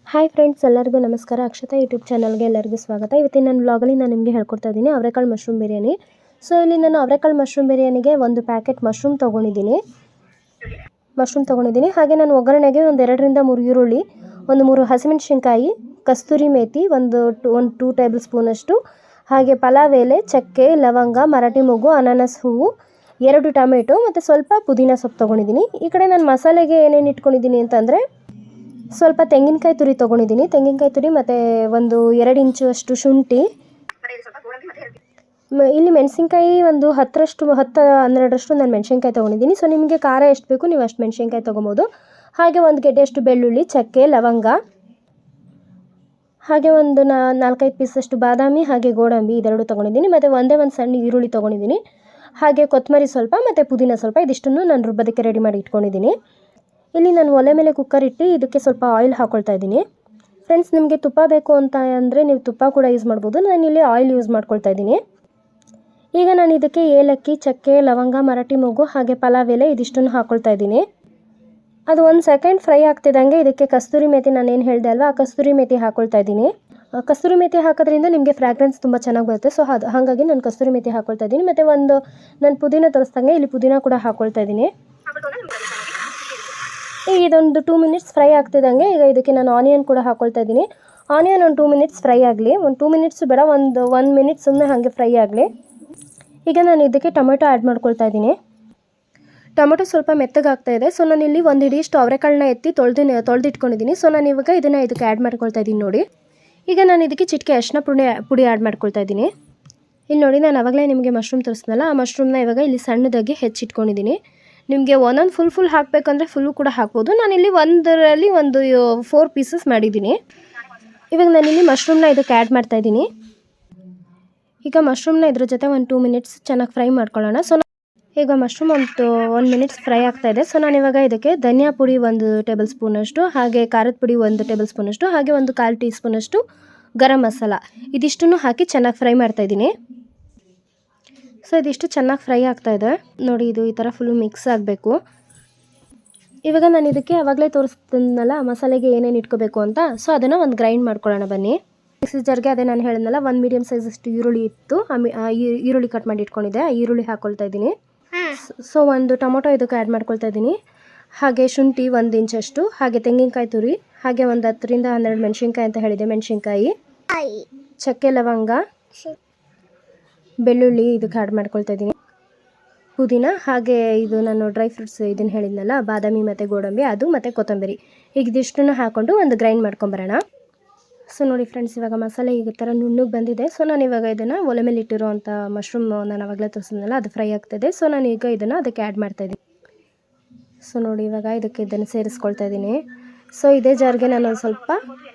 Hi friends, ಎಲ್ಲರಿಗೂ ನಮಸ್ಕಾರ. Akshata YouTube ಚಾನಲ್ಗೆ ಎಲ್ಲರಿಗೂ ಸ್ವಾಗತ. ಇವತ್ತಿನ ನನ್ನ ವ್ಲಾಗಲ್ಲಿ ನಾನು ನಿಮಗೆ ಹೇಳ್ಕೊಡ್ತಾ ಇದ್ದೀನಿ ಅವರೆಕಾಳು ಮಶ್ರೂಮ್ ಬಿರಿಯಾನಿ. ಸೊ ಇಲ್ಲಿ ನಾನು ಅವರೆಕಾಳು ಮಶ್ರೂಮ್ ಬಿರಿಯಾನಿಗೆ ಒಂದು ಪ್ಯಾಕೆಟ್ ಮಶ್ರೂಮ್ ತೊಗೊಂಡಿದ್ದೀನಿ. ಹಾಗೆ ನಾನು ಒಗ್ಗರಣೆಗೆ ಒಂದು 2ರಿಂದ 3 ಈರುಳ್ಳಿ, ಒಂದು 3 ಹಸಿಮೆಣಸಿನ್ಕಾಯಿ, ಕಸ್ತೂರಿ ಮೇಥಿ, ಒಂದು 2 ಟೇಬಲ್ ಸ್ಪೂನಷ್ಟು, ಹಾಗೆ ಪಲಾವ್ ಎಲೆ, ಚಕ್ಕೆ, ಲವಂಗ, ಮರಾಠಿ ಮೊಗ್ಗು, ಅನಾನಸ್ ಹೂವು, 2 ಟೊಮೆಟೊ ಮತ್ತು ಸ್ವಲ್ಪ ಪುದೀನ ಸೊಪ್ಪು ತೊಗೊಂಡಿದ್ದೀನಿ. ಈ ಕಡೆ ನಾನು ಮಸಾಲೆಗೆ ಏನೇನು ಇಟ್ಕೊಂಡಿದ್ದೀನಿ ಅಂತಂದರೆ ಸ್ವಲ್ಪ ತೆಂಗಿನಕಾಯಿ ತುರಿ ತೊಗೊಂಡಿದ್ದೀನಿ. ತೆಂಗಿನಕಾಯಿ ತುರಿ ಮತ್ತು ಒಂದು 2 ಇಂಚು ಅಷ್ಟು ಶುಂಠಿ. ಇಲ್ಲಿ ಮೆಣಸಿನ್ಕಾಯಿ ಒಂದು 10-12 ನಾನು ಮೆಣಸಿನ್ಕಾಯಿ ತೊಗೊಂಡಿದ್ದೀನಿ. ಸೊ ನಿಮಗೆ ಖಾರ ಎಷ್ಟು ಬೇಕು ನೀವು ಅಷ್ಟು ಮೆಣಸಿನ್ಕಾಯಿ ತೊಗೊಬೋದು. ಹಾಗೆ 1 ಗೆಡ್ಡೆಯಷ್ಟು ಬೆಳ್ಳುಳ್ಳಿ, ಚಕ್ಕೆ, ಲವಂಗ, ಹಾಗೆ ಒಂದು 4-5 ಪೀಸಷ್ಟು ಬಾದಾಮಿ, ಹಾಗೆ ಗೋಡಂಬಿ, ಇದೆರಡು ತೊಗೊಂಡಿದ್ದೀನಿ. ಮತ್ತು ಒಂದು ಸಣ್ಣ ಈರುಳ್ಳಿ ತೊಗೊಂಡಿದ್ದೀನಿ. ಹಾಗೆ ಕೊತ್ತಂಬರಿ ಸ್ವಲ್ಪ ಮತ್ತು ಪುದೀನ ಸ್ವಲ್ಪ, ಇದಿಷ್ಟನ್ನು ನಾನು ರುಬ್ಬೋದಕ್ಕೆ ರೆಡಿ ಮಾಡಿ ಇಟ್ಕೊಂಡಿದ್ದೀನಿ. ಇಲ್ಲಿ ನಾನು ಒಲೆ ಮೇಲೆ ಕುಕ್ಕರ್ ಇಟ್ಟು ಇದಕ್ಕೆ ಸ್ವಲ್ಪ ಆಯಿಲ್ ಹಾಕ್ಕೊಳ್ತಾ ಇದ್ದೀನಿ. ಫ್ರೆಂಡ್ಸ್, ನಿಮಗೆ ತುಪ್ಪ ಬೇಕು ಅಂತ ಅಂದರೆ ನೀವು ತುಪ್ಪ ಕೂಡ ಯೂಸ್ ಮಾಡ್ಬೋದು. ನಾನಿಲ್ಲಿ ಆಯಿಲ್ ಯೂಸ್ ಮಾಡ್ಕೊಳ್ತಾ ಇದ್ದೀನಿ. ಈಗ ನಾನು ಇದಕ್ಕೆ ಏಲಕ್ಕಿ, ಚಕ್ಕೆ, ಲವಂಗ, ಮರಾಠಿ ಮೊಗ್ಗು, ಹಾಗೆ ಪಲಾವ್ ಎಲೆ ಇದಿಷ್ಟನ್ನು ಹಾಕ್ಕೊಳ್ತಾ ಇದ್ದೀನಿ. ಅದು 1 ಸೆಕೆಂಡ್ ಫ್ರೈ ಆಗ್ತಿದ್ದಂಗೆ ಇದಕ್ಕೆ ಕಸ್ತೂರಿ ಮೇಥಿ, ನಾನೇನು ಹೇಳಿದೆ ಅಲ್ವಾ, ಆ ಕಸ್ತೂರಿ ಮೇಥಿ ಹಾಕ್ಕೊಳ್ತಾ ಇದ್ದೀನಿ. ಕಸ್ತೂರಿ ಮೇಥಿ ಹಾಕೋದ್ರಿಂದ ನಿಮಗೆ ಫ್ರಾಗ್ರೆನ್ಸ್ ತುಂಬ ಚೆನ್ನಾಗಿ ಬರುತ್ತೆ. ಸೊ ಹಾಗಾಗಿ ನಾನು ಕಸ್ತೂರಿ ಮೇಥಿ ಹಾಕ್ಕೊಳ್ತಾ ಇದ್ದೀನಿ. ಮತ್ತು ನಾನು ಪುದೀನ ತೋರಿಸ್ದಂಗೆ ಇಲ್ಲಿ ಪುದೀನ ಕೂಡ ಹಾಕ್ಕೊಳ್ತಾ ಇದ್ದೀನಿ. ಈಗ ಇದೊಂದು 2 ಮಿನಿಟ್ಸ್ ಫ್ರೈ ಆಗ್ತಿದ್ದಂಗೆ ಈಗ ಇದಕ್ಕೆ ನಾನು ಆನಿಯನ್ ಕೂಡ ಹಾಕ್ಕೊಳ್ತಾ ಇದ್ದೀನಿ. ಆನಿಯನ್ ಒಂದು 2 ಮಿನಿಟ್ಸ್ ಫ್ರೈ ಆಗಲಿ. ಒಂದು 2 ಮಿನಿಟ್ಸು ಬೇಡ, 1 ಮಿನಿಟ್ ಸುಮ್ಮನೆ ಹಾಗೆ ಫ್ರೈ ಆಗಲಿ. ಈಗ ನಾನು ಇದಕ್ಕೆ ಟೊಮೆಟೊ ಆ್ಯಡ್ ಮಾಡ್ಕೊಳ್ತಾ ಇದ್ದೀನಿ. ಟೊಮೆಟೊ ಸ್ವಲ್ಪ ಮೆತ್ತಗಾಗ್ತಾ ಇದೆ. ಸೊ ನಾನು ಇಲ್ಲಿ 1 ಹಿಡಿಯಷ್ಟು ಅವರೆಕಾಳನ್ನ ಎತ್ತಿ ತೊಳೆದಿಟ್ಕೊಂಡಿದ್ದೀನಿ. ಸೊ ನಾನು ಇವಾಗ ಇದಕ್ಕೆ ಆ್ಯಡ್ ಮಾಡ್ಕೊಳ್ತಾ ಇದ್ದೀನಿ ನೋಡಿ. ಈಗ ನಾನು ಇದಕ್ಕೆ ಚಿಟಿಕೆ ಅರಿಶಿನ ಪುಡಿ ಆ್ಯಡ್ ಮಾಡ್ಕೊಳ್ತಾ ಇದ್ದೀನಿ. ಇಲ್ಲಿ ನೋಡಿ, ನಾನು ಆವಾಗಲೇ ನಿಮಗೆ ಮಶ್ರೂಮ್ ತೋರಿಸ್ನಲ್ಲ, ಆ ಮಶ್ರೂಮ್ನ ಇವಾಗ ಇಲ್ಲಿ ಸಣ್ಣದಾಗಿ ಹೆಚ್ಚಿಟ್ಕೊಂಡಿದ್ದೀನಿ. ನಿಮಗೆ ಒಂದೊಂದು ಫುಲ್ ಹಾಕಬೇಕಂದ್ರೆ ಫುಲ್ಲು ಕೂಡ ಹಾಕ್ಬೋದು. ನಾನಿಲ್ಲಿ ಒಂದರಲ್ಲಿ ಒಂದು 4 ಪೀಸಸ್ ಮಾಡಿದ್ದೀನಿ. ಇವಾಗ ನಾನಿಲ್ಲಿ ಮಶ್ರೂಮ್ನ ಇದಕ್ಕೆ ಆ್ಯಡ್ ಮಾಡ್ತಾಯಿದ್ದೀನಿ. ಈಗ ಮಶ್ರೂಮ್ನ ಇದ್ರ ಜೊತೆ ಒಂದು 2 ಮಿನಿಟ್ಸ್ ಚೆನ್ನಾಗಿ ಫ್ರೈ ಮಾಡ್ಕೊಳ್ಳೋಣ. ಸೊ ಈಗ ಮಶ್ರೂಮ್ ಒಂದು 1 ಮಿನಿಟ್ಸ್ ಫ್ರೈ ಆಗ್ತಾಯಿದೆ. ಸೊ ನಾನಿವಾಗ ಇದಕ್ಕೆ ಧನಿಯಾ ಪುಡಿ 1 ಟೇಬಲ್ ಸ್ಪೂನಷ್ಟು, ಹಾಗೆ ಖಾರದ ಪುಡಿ 1 ಟೇಬಲ್ ಸ್ಪೂನಷ್ಟು, ಹಾಗೆ ಒಂದು 1/4 ಟೀ ಸ್ಪೂನಷ್ಟು ಗರಂ ಮಸಾಲ ಇದಿಷ್ಟನ್ನು ಹಾಕಿ ಚೆನ್ನಾಗಿ ಫ್ರೈ ಮಾಡ್ತಾಯಿದ್ದೀನಿ. ಸೊ ಇದಿಷ್ಟು ಚೆನ್ನಾಗಿ ಫ್ರೈ ಆಗ್ತಾಯಿದೆ ನೋಡಿ. ಇದು ಈ ಥರ ಫುಲ್ಲು ಮಿಕ್ಸ್ ಆಗಬೇಕು. ಇವಾಗ ನಾನು ಇದಕ್ಕೆ ಆವಾಗಲೇ ತೋರಿಸ್ತೀನಲ್ಲ ಮಸಾಲೆಗೆ ಏನೇನು ಇಟ್ಕೋಬೇಕು ಅಂತ. ಸೊ ಅದನ್ನು ಒಂದು ಗ್ರೈಂಡ್ ಮಾಡ್ಕೊಳ್ಳೋಣ ಬನ್ನಿ. ಮಿಕ್ಸಿ ಜಾರ್ಗೆ ಅದೇ ನಾನು ಹೇಳಿದ್ನಲ್ಲ, 1 ಮೀಡಿಯಮ್ ಸೈಜಷ್ಟು ಈರುಳ್ಳಿ ಇತ್ತು, ಈರುಳ್ಳಿ ಕಟ್ ಮಾಡಿ ಇಟ್ಕೊಂಡಿದ್ದೆ, ಆ ಈರುಳ್ಳಿ ಹಾಕ್ಕೊಳ್ತಾ ಇದ್ದೀನಿ. ಸೊ ಒಂದು ಟೊಮೊಟೊ ಇದಕ್ಕೆ ಆ್ಯಡ್ ಮಾಡ್ಕೊಳ್ತಾ ಇದ್ದೀನಿ. ಹಾಗೆ ಶುಂಠಿ 1 ಇಂಚಷ್ಟು, ಹಾಗೆ ತೆಂಗಿನಕಾಯಿ ತುರಿ, ಹಾಗೆ ಒಂದು 10ರಿಂದ 12 ಮೆಣಸಿನ್ಕಾಯಿ ಅಂತ ಹೇಳಿದೆ, ಮೆಣಸಿನ್ಕಾಯಿ, ಚಕ್ಕೆ, ಲವಂಗ, ಬೆಳ್ಳುಳ್ಳಿ ಇದಕ್ಕೆ ಆ್ಯಡ್ ಮಾಡ್ಕೊಳ್ತಾ ಇದ್ದೀನಿ, ಪುದೀನ, ಹಾಗೆ ಇದು ನಾನು ಡ್ರೈ ಫ್ರೂಟ್ಸ್ ಇದನ್ನು ಹೇಳಿದ್ನಲ್ಲ, ಬಾದಾಮಿ ಮತ್ತು ಗೋಡಂಬಿ ಅದು, ಮತ್ತು ಕೊತ್ತಂಬರಿ, ಈಗ ಇದಿಷ್ಟನ್ನು ಹಾಕ್ಕೊಂಡು ಒಂದು ಗ್ರೈಂಡ್ ಮಾಡ್ಕೊಂಬರೋಣ. ಸೊ ನೋಡಿ ಫ್ರೆಂಡ್ಸ್, ಇವಾಗ ಮಸಾಲೆ ಈ ಥರ ನುಣ್ಣಗೆ ಬಂದಿದೆ. ಸೊ ನಾನು ಇವಾಗ ಇದನ್ನು ಒಲೆ ಮೇಲೆ ಇಟ್ಟಿರೋವಂಥ ಮಶ್ರೂಮ್ ನಾನು ಆವಾಗಲೇ ತೋರಿಸಿದ್ನಲ್ಲ, ಅದು ಫ್ರೈ ಆಗ್ತಾಯಿದೆ. ಸೊ ನಾನು ಈಗ ಇದನ್ನು ಅದಕ್ಕೆ ಆ್ಯಡ್ ಮಾಡ್ತಾಯಿದ್ದೀನಿ. ಸೊ ನೋಡಿ, ಇವಾಗ ಇದಕ್ಕೆ ಇದನ್ನು ಸೇರಿಸ್ಕೊಳ್ತಾ ಇದ್ದೀನಿ. ಸೊ ಇದೇ ಜಾರ್ಗೆ ನಾನು ಒಂದು ಸ್ವಲ್ಪ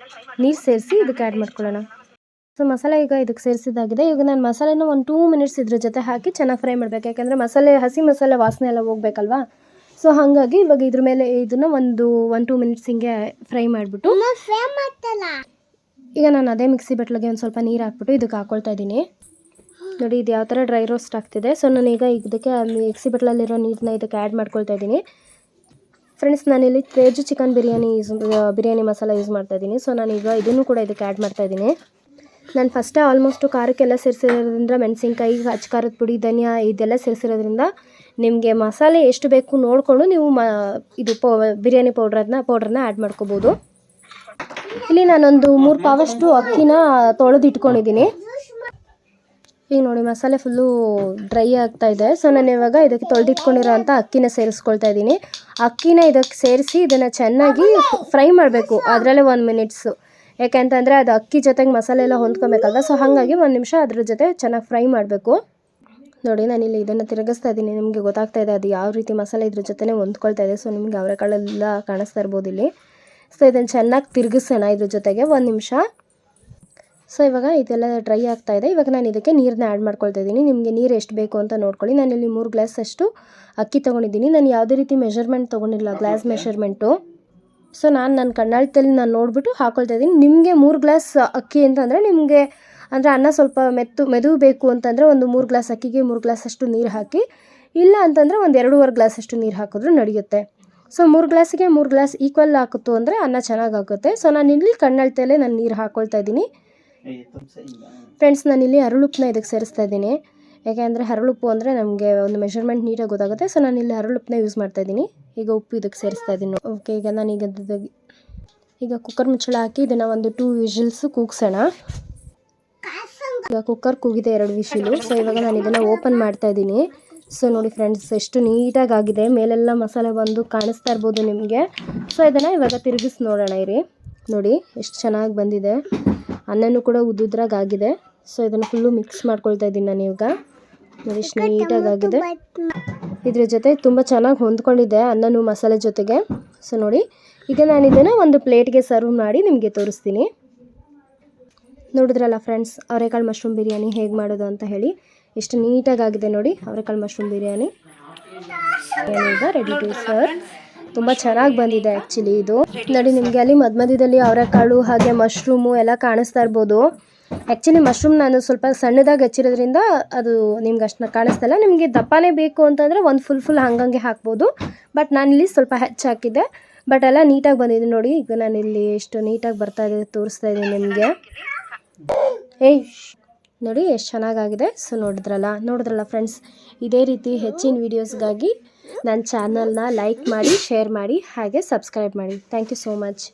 ನೀರು ಸೇರಿಸಿ ಇದಕ್ಕೆ ಆ್ಯಡ್ ಮಾಡ್ಕೊಳ್ಳೋಣ. ಸೊ ಮಸಾಲೆ ಈಗ ಇದಕ್ಕೆ ಸೇರಿಸಿದಾಗಿದೆ. ಈಗ ನಾನು ಮಸಾಲೆನ ಒಂದು 2 ಮಿನಿಟ್ಸ್ ಇದ್ರ ಜೊತೆ ಹಾಕಿ ಚೆನ್ನಾಗಿ ಫ್ರೈ ಮಾಡಬೇಕು. ಯಾಕೆಂದರೆ ಹಸಿ ಮಸಾಲೆ ವಾಸನೆ ಎಲ್ಲ ಹೋಗ್ಬೇಕಲ್ವಾ. ಸೊ ಹಾಗಾಗಿ ಇವಾಗ ಇದ್ರ ಮೇಲೆ ಇದನ್ನು ಒಂದು 1-2 ಮಿನಿಟ್ಸ್ ಹಿಂಗೆ ಫ್ರೈ ಮಾಡಿಬಿಟ್ಟು ಈಗ ನಾನು ಅದೇ ಮಿಕ್ಸಿ ಬಟ್ಲಿಗೆ ಒಂದು ಸ್ವಲ್ಪ ನೀರು ಹಾಕ್ಬಿಟ್ಟು ಇದಕ್ಕೆ ಹಾಕ್ಕೊಳ್ತಾ ಇದ್ದೀನಿ. ನೋಡಿ, ಇದು ಯಾವ ಥರ ಡ್ರೈ ರೋಸ್ಟ್ ಆಗ್ತಿದೆ. ಸೊ ನಾನೀಗ ಇದಕ್ಕೆ ಮಿಕ್ಸಿ ಬಟ್ಲಲ್ಲಿರೋ ನೀರನ್ನ ಇದಕ್ಕೆ ಆ್ಯಡ್ ಮಾಡ್ಕೊಳ್ತಾ ಇದ್ದೀನಿ. ಫ್ರೆಂಡ್ಸ್, ನಾನಿಲ್ಲಿ ತೇಜು ಚಿಕನ್ ಬಿರಿಯಾನಿ ಮಸಾಲ ಯೂಸ್ ಮಾಡ್ತಾಯಿದ್ದೀನಿ. ಸೊ ನಾನೀಗ ಇದನ್ನು ಕೂಡ ಇದಕ್ಕೆ ಆ್ಯಡ್ ಮಾಡ್ತಾಯಿದ್ದೀನಿ. ನಾನು ಫಸ್ಟೇ ಆಲ್ಮೋಸ್ಟು ಖಾರಕ್ಕೆಲ್ಲ ಸೇರಿಸಿರೋದ್ರಿಂದ, ಮೆಣಸಿನ್ಕಾಯಿ, ಅಚ್ಚ ಖಾರದ ಪುಡಿ, ಧನಿಯಾ ಇದೆಲ್ಲ ಸೇರಿಸಿರೋದ್ರಿಂದ ನಿಮಗೆ ಮಸಾಲೆ ಎಷ್ಟು ಬೇಕು ನೋಡಿಕೊಂಡು ನೀವು ಇದು ಬಿರಿಯಾನಿ ಪೌಡ್ರನ್ನ ಆ್ಯಡ್ ಮಾಡ್ಕೋಬೋದು. ಇಲ್ಲಿ ನಾನೊಂದು 3 ಪಾವಷ್ಟು ಅಕ್ಕಿನ ತೊಳೆದು ಇಟ್ಕೊಂಡಿದ್ದೀನಿ. ಈಗ ನೋಡಿ, ಮಸಾಲೆ ಫುಲ್ಲು ಡ್ರೈ ಆಗ್ತಾಯಿದೆ. ಸೊ ನಾನು ಇವಾಗ ಇದಕ್ಕೆ ತೊಳೆದಿಟ್ಕೊಂಡಿರೋಂಥ ಅಕ್ಕಿನ ಸೇರಿಸ್ಕೊಳ್ತಾ ಇದ್ದೀನಿ. ಅಕ್ಕಿನ ಇದಕ್ಕೆ ಸೇರಿಸಿ ಇದನ್ನು ಚೆನ್ನಾಗಿ ಫ್ರೈ ಮಾಡಬೇಕು, ಅದರಲ್ಲೇ 1 ಮಿನಿಟ್ಸು. ಯಾಕೆಂತಂದರೆ ಅದು ಅಕ್ಕಿ ಜೊತೆಗೆ ಮಸಾಲೆ ಎಲ್ಲ ಹೊಂದ್ಕೊಬೇಕಲ್ವ. ಸೊ ಹಾಗಾಗಿ 1 ನಿಮಿಷ ಅದ್ರ ಜೊತೆ ಚೆನ್ನಾಗಿ ಫ್ರೈ ಮಾಡಬೇಕು. ನೋಡಿ, ನಾನಿಲ್ಲಿ ಇದನ್ನು ತಿರುಗಿಸ್ತಾ ಇದ್ದೀನಿ. ನಿಮಗೆ ಗೊತ್ತಾಗ್ತಾ ಇದೆ ಅದು ಯಾವ ರೀತಿ ಮಸಾಲೆ ಇದ್ರ ಜೊತೆ ಹೊಂದ್ಕೊಳ್ತಾ ಇದೆ. ಸೊ ನಿಮಗೆ ಅವರೆಕಾಳೆಲ್ಲ ಕಾಣಿಸ್ತಾ ಇರ್ಬೋದು ಇಲ್ಲಿ. ಸೊ ಇದನ್ನು ಚೆನ್ನಾಗಿ ತಿರುಗಿಸೋಣ ಇದ್ರ ಜೊತೆಗೆ 1 ನಿಮಿಷ. ಸೊ ಇವಾಗ ಇದೆಲ್ಲ ಡ್ರೈ ಆಗ್ತಾಯಿದೆ. ಇವಾಗ ನಾನು ಇದಕ್ಕೆ ನೀರನ್ನ ಆ್ಯಡ್ ಮಾಡ್ಕೊಳ್ತಾ ಇದ್ದೀನಿ. ನಿಮಗೆ ನೀರು ಎಷ್ಟು ಬೇಕು ಅಂತ ನೋಡ್ಕೊಳ್ಳಿ. ನಾನಿಲ್ಲಿ 3 ಗ್ಲಾಸಷ್ಟು ಅಕ್ಕಿ ತೊಗೊಂಡಿದ್ದೀನಿ. ನಾನು ಯಾವುದೇ ರೀತಿ ಮೆಷರ್ಮೆಂಟ್ ತೊಗೊಂಡಿಲ್ಲ, ಗ್ಲಾಸ್ ಮೆಷರ್ಮೆಂಟು. ಸೊ ನನ್ನ ಕಣ್ಣಾಳದಲ್ಲಿ ನಾನು ನೋಡಿಬಿಟ್ಟು ಹಾಕ್ಕೊಳ್ತಾ ಇದ್ದೀನಿ. ನಿಮಗೆ 3 ಗ್ಲಾಸ್ ಅಕ್ಕಿ ಅಂತಂದರೆ ನಿಮಗೆ ಅಂದರೆ ಅನ್ನ ಸ್ವಲ್ಪ ಮೆದು ಬೇಕು ಅಂತಂದರೆ ಒಂದು 3 ಗ್ಲಾಸ್ ಅಕ್ಕಿಗೆ 3 ಗ್ಲಾಸಷ್ಟು ನೀರು ಹಾಕಿ, ಇಲ್ಲ ಅಂತಂದರೆ ಒಂದು 2.5 ಗ್ಲಾಸಷ್ಟು ನೀರು ಹಾಕಿದ್ರೂ ನಡೆಯುತ್ತೆ. ಸೊ 3 ಗ್ಲಾಸಿಗೆ 3 ಗ್ಲಾಸ್ ಈಕ್ವಲ್ ಹಾಕಿತು ಅಂದರೆ ಅನ್ನ ಚೆನ್ನಾಗಾಗುತ್ತೆ. ಸೊ ನಾನಿಲ್ಲಿ ಕಣ್ಣಳ್ತೆಯಲ್ಲೇ ನಾನು ನೀರು ಹಾಕ್ಕೊಳ್ತಾ ಇದ್ದೀನಿ. ಫ್ರೆಂಡ್ಸ್, ನಾನಿಲ್ಲಿ ಹರಳುಪ್ಪನ್ನ ಇದಕ್ಕೆ ಸೇರಿಸ್ತಾ ಇದ್ದೀನಿ. ಯಾಕೆಂದರೆ ಹರಳುಪ್ಪು ಅಂದರೆ ನಮಗೆ ಒಂದು ಮೆಷರ್ಮೆಂಟ್ ನೀಟಾಗಿ ಗೊತ್ತಾಗುತ್ತೆ. ಸೊ ನಾನಿಲ್ಲಿ ಹರಳುಪ್ಪನ್ನ ಯೂಸ್ ಮಾಡ್ತಾ ಇದ್ದೀನಿ. ಈಗ ಉಪ್ಪು ಇದಕ್ಕೆ ಸೇರಿಸ್ತಾ ಇದ್ದೀನಿ. ಓಕೆ, ಈಗ ನಾನೀಗ ಕುಕ್ಕರ್ ಮುಚ್ಚಳ ಹಾಕಿ ಇದನ್ನು ಒಂದು 2 ವಿಷಲ್ಸ್ ಕೂಗ್ಸೋಣ. ಈಗ ಕುಕ್ಕರ್ ಕೂಗಿದೆ 2 ವಿಷಿಲು. ಸೊ ಇವಾಗ ನಾನು ಇದನ್ನು ಓಪನ್ ಮಾಡ್ತಾ ಇದ್ದೀನಿ. ಸೊ ನೋಡಿ ಫ್ರೆಂಡ್ಸ್, ಎಷ್ಟು ನೀಟಾಗಿ ಆಗಿದೆ. ಮೇಲೆಲ್ಲ ಮಸಾಲೆ ಬಂದು ಕಾಣಿಸ್ತಾ ಇರ್ಬೋದು ನಿಮಗೆ. ಸೊ ಇದನ್ನು ಇವಾಗ ತಿರುಗಿಸಿ ನೋಡೋಣ ಇರಿ. ನೋಡಿ ಎಷ್ಟು ಚೆನ್ನಾಗಿ ಬಂದಿದೆ. ಅನ್ನನೂ ಕೂಡ ಉದ್ದುದ್ರಾಗಿದೆ. ಸೊ ಇದನ್ನು ಫುಲ್ಲು ಮಿಕ್ಸ್ ಮಾಡ್ಕೊಳ್ತಾ ಇದ್ದೀನಿ ನಾನು ಇವಾಗ. ನೋಡಿ ಎಷ್ಟು ನೀಟಾಗಿ ಆಗಿದೆ. ಇದ್ರ ಜೊತೆ ತುಂಬ ಚೆನ್ನಾಗಿ ಹೊಂದ್ಕೊಂಡಿದೆ ಅನ್ನನೂ ಮಸಾಲೆ ಜೊತೆಗೆ. ಸೊ ನೋಡಿ, ಈಗ ನಾನು ಇದನ್ನು ಒಂದು ಪ್ಲೇಟ್ಗೆ ಸರ್ವ್ ಮಾಡಿ ನಿಮಗೆ ತೋರಿಸ್ತೀನಿ. ನೋಡಿದ್ರಲ್ಲ ಫ್ರೆಂಡ್ಸ್, ಅವರೆಕಾಳು ಮಶ್ರೂಮ್ ಬಿರಿಯಾನಿ ಹೇಗೆ ಮಾಡೋದು ಅಂತ ಹೇಳಿ. ಎಷ್ಟು ನೀಟಾಗಿ ಆಗಿದೆ ನೋಡಿ ಅವರೆಕಾಳು ಮಶ್ರೂಮ್ ಬಿರಿಯಾನಿ. ಈಗ ರೆಡಿ ಟು ಸರ್ವ್. ತುಂಬ ಚೆನ್ನಾಗಿ ಬಂದಿದೆ ಆ್ಯಕ್ಚುಲಿ ಇದು. ನೋಡಿ, ನಿಮಗೆ ಅಲ್ಲಿ ಮಧ್ಯದಲ್ಲಿ ಅವರೆಕಾಳು ಹಾಗೆ ಮಶ್ರೂಮು ಎಲ್ಲ ಕಾಣಿಸ್ತಾ ಇರ್ಬೋದು. ಆ್ಯಕ್ಚುಲಿ ಮಶ್ರೂಮ್ ನಾನು ಸ್ವಲ್ಪ ಸಣ್ಣದಾಗಿ ಹಚ್ಚಿರೋದ್ರಿಂದ ಅದು ನಿಮ್ಗೆ ಅಷ್ಟನ್ನ ಕಾಣಿಸ್ತಲ್ಲ. ನಿಮಗೆ ದಪ್ಪನೇ ಬೇಕು ಅಂತಂದರೆ ಒಂದು ಫುಲ್ ಹಂಗಂಗೆ ಹಾಕ್ಬೋದು. ಬಟ್ ನಾನಿಲ್ಲಿ ಸ್ವಲ್ಪ ಹೆಚ್ಚು ಹಾಕಿದ್ದೆ. ಬಟ್ ಎಲ್ಲ ನೀಟಾಗಿ ಬಂದಿದೆ ನೋಡಿ. ಈಗ ನಾನಿಲ್ಲಿ ಎಷ್ಟು ನೀಟಾಗಿ ಬರ್ತಾ ಇದೆ ತೋರಿಸ್ತಾ ಇದ್ದೀನಿ ನಿಮಗೆ. ನೋಡಿ ಎಷ್ಟು ಚೆನ್ನಾಗಾಗಿದೆ. ಸೊ ನೋಡಿದ್ರಲ್ಲ ಫ್ರೆಂಡ್ಸ್, ಇದೇ ರೀತಿ ಹೆಚ್ಚಿನ ವೀಡಿಯೋಸ್ಗಾಗಿ ನನ್ನ ಚಾನಲ್ನ ಲೈಕ್ ಮಾಡಿ, ಶೇರ್ ಮಾಡಿ, ಹಾಗೆ ಸಬ್ಸ್ಕ್ರೈಬ್ ಮಾಡಿ. Thank you so much.